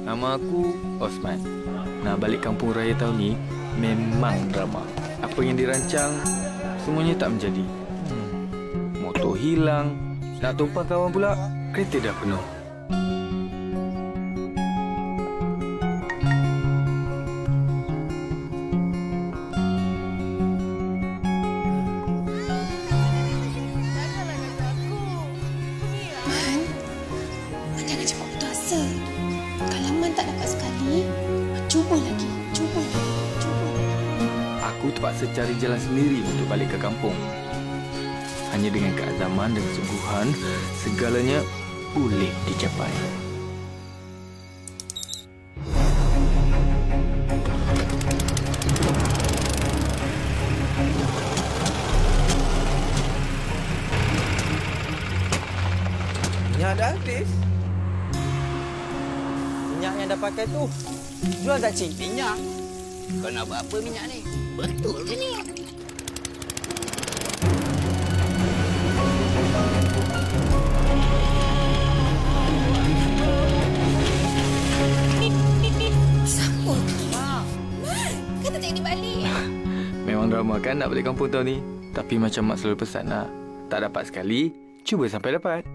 Nama aku Osman. Nak balik kampung raya tahun ni memang drama. Apa yang dirancang, semuanya tak menjadi. Motor hilang, nak tumpang kawan pula, kereta dah penuh. Jangan cepat putus asa. Kalau Man tak dapat sekali, cuba lagi. Aku terpaksa cari jalan sendiri untuk balik ke kampung. Hanya dengan keazaman dan kesungguhan, segalanya boleh dicapai. Minyak dah habis. Minyak yang dah pakai tu, jual tak cik? Minyak? Kau nak buat apa minyak ni? Betul ke ni? Siapa? Man, kata tak balik. Memang drama kan nak balik kampung tahun ni? Tapi macam Mak selalu pesan lah. Tak dapat sekali, cuba sampai dapat.